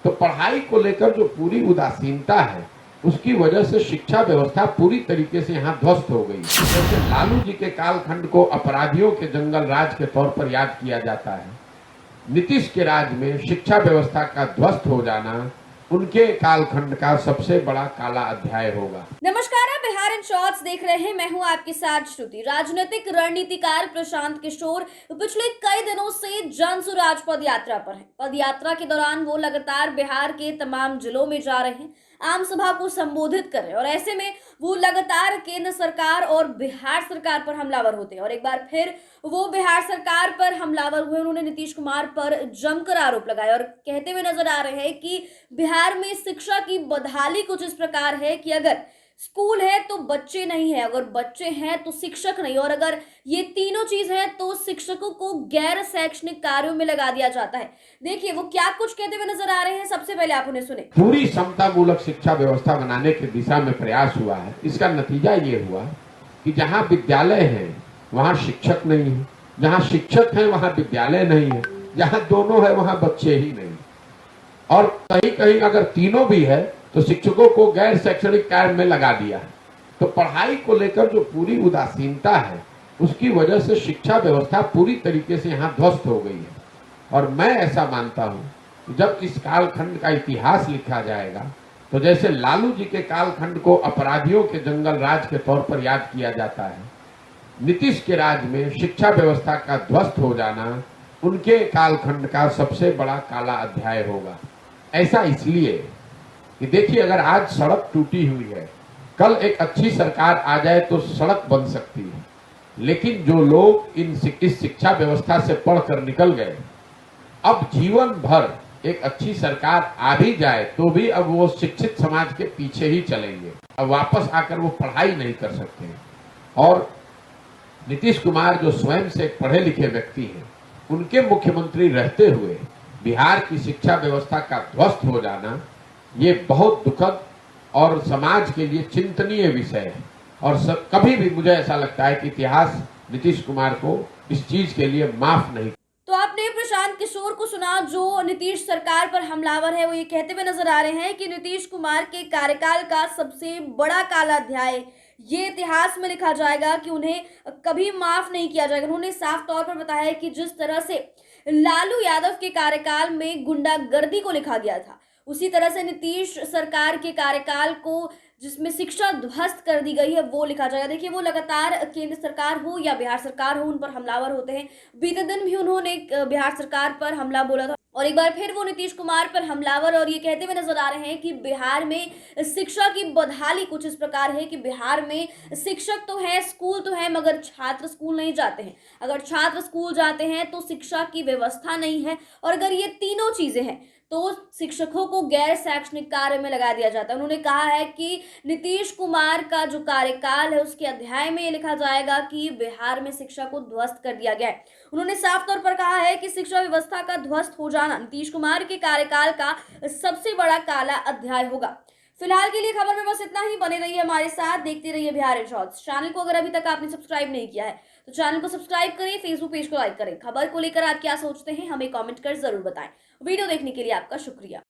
तो पढ़ाई को लेकर जो पूरी उदासीनता है, उसकी वजह से शिक्षा व्यवस्था पूरी तरीके से यहाँ ध्वस्त हो गई। जैसे लालू जी के कालखंड को अपराधियों के जंगल राज के तौर पर याद किया जाता है, नीतीश के राज में शिक्षा व्यवस्था का ध्वस्त हो जाना उनके कालखंड का सबसे बड़ा काला अध्याय होगा। नमस्कार, आप बिहार इन शॉर्ट्स देख रहे हैं। मैं हूं आपके साथ श्रुति। राजनीतिक रणनीतिकार प्रशांत किशोर पिछले कई दिनों से जन सुराज पद यात्रा पर हैं। पद यात्रा के दौरान वो लगातार बिहार के तमाम जिलों में जा रहे हैं, आम सभा को संबोधित कर रहे हैं और ऐसे में वो लगातार केंद्र सरकार और बिहार सरकार पर हमलावर होते हैं और एक बार फिर वो बिहार सरकार पर हमलावर हुए। उन्होंने नीतीश कुमार पर जमकर आरोप लगाए और कहते हुए नजर आ रहे हैं कि बिहार में शिक्षा की बदहाली कुछ इस प्रकार है कि अगर स्कूल है तो बच्चे नहीं है, अगर बच्चे हैं तो शिक्षक नहीं, और अगर ये तीनों चीज है तो शिक्षकों को गैर शैक्षणिक कार्यों में लगा दिया जाता है। देखिए वो क्या कुछ कहते हुए नजर आ रहे हैं, सबसे पहले आप उन्हें सुने। पूरी समतामूलक शिक्षा व्यवस्था बनाने की दिशा में प्रयास हुआ है। इसका नतीजा ये हुआ कि जहाँ विद्यालय है वहाँ शिक्षक नहीं है, जहाँ शिक्षक है वहाँ विद्यालय नहीं है, जहाँ दोनों है वहाँ बच्चे ही नहीं, और कहीं कहीं अगर तीनों भी है तो शिक्षकों को गैर शैक्षणिक कार्य में लगा दिया है। तो पढ़ाई को लेकर जो पूरी उदासीनता है, उसकी वजह से शिक्षा व्यवस्था पूरी तरीके से यहाँ ध्वस्त हो गई है। और मैं ऐसा मानता हूँ कि जब इस कालखंड का इतिहास लिखा जाएगा तो जैसे लालू जी के कालखंड को अपराधियों के जंगल राज के तौर पर याद किया जाता है, नीतीश के राज में शिक्षा व्यवस्था का ध्वस्त हो जाना उनके कालखंड का सबसे बड़ा काला अध्याय होगा। ऐसा इसलिए कि देखिए, अगर आज सड़क टूटी हुई है, कल एक अच्छी सरकार आ जाए तो सड़क बन सकती है, लेकिन जो लोग इस शिक्षा व्यवस्था से पढ़कर निकल गए, अब जीवन भर एक अच्छी सरकार आ भी जाए तो भी अब वो शिक्षित समाज के पीछे ही चलेंगे, अब वापस आकर वो पढ़ाई नहीं कर सकते हैं। और नीतीश कुमार जो स्वयं से एक पढ़े लिखे व्यक्ति हैं, उनके मुख्यमंत्री रहते हुए बिहार की शिक्षा व्यवस्था का ध्वस्त हो जाना ये बहुत दुखद और समाज के लिए चिंतनीय विषय है। और कभी भी मुझे ऐसा लगता है कि इतिहास नीतीश कुमार को इस चीज के लिए माफ नहीं। तो आपने प्रशांत किशोर को सुना, जो नीतीश सरकार पर हमलावर है। वो ये कहते हुए नजर आ रहे हैं कि नीतीश कुमार के कार्यकाल का सबसे बड़ा काला अध्याय ये इतिहास में लिखा जाएगा कि उन्हें कभी माफ नहीं किया जाएगा। उन्होंने साफ तौर पर बताया कि जिस तरह से लालू यादव के कार्यकाल में गुंडागर्दी को लिखा गया था, उसी तरह से नीतीश सरकार के कार्यकाल को जिसमें शिक्षा ध्वस्त कर दी गई है वो लिखा जाएगा। देखिए वो लगातार केंद्र सरकार हो या बिहार सरकार हो, उन पर हमलावर होते हैं। बीते दिन भी उन्होंने बिहार सरकार पर हमला बोला था और एक बार फिर वो नीतीश कुमार पर हमलावर और ये कहते हुए नजर आ रहे हैं कि बिहार में शिक्षा की बदहाली कुछ इस प्रकार है कि बिहार में शिक्षक तो है, स्कूल तो है, मगर छात्र स्कूल नहीं जाते हैं। अगर छात्र स्कूल जाते हैं तो शिक्षा की व्यवस्था नहीं है, और अगर ये तीनों चीजें हैं तो शिक्षकों को गैर शैक्षणिक कार्य में लगा दिया जाता है। उन्होंने कहा है कि नीतीश कुमार का जो कार्यकाल है उसके अध्याय में ये लिखा जाएगा कि बिहार में शिक्षा को ध्वस्त कर दिया गया है। उन्होंने साफ तौर पर कहा है कि शिक्षा व्यवस्था का ध्वस्त हो जाना नीतीश कुमार के कार्यकाल का सबसे बड़ा काला अध्याय होगा। फिलहाल के लिए खबर में बस इतना ही। बने रहिए हमारे साथ, देखते रहिए बिहार इन शॉर्ट्स। चैनल को अगर अभी तक आपने सब्सक्राइब नहीं किया है तो चैनल को सब्सक्राइब करें, फेसबुक पेज को लाइक करें। खबर को लेकर आप क्या सोचते हैं हमें कमेंट कर जरूर बताएं। वीडियो देखने के लिए आपका शुक्रिया।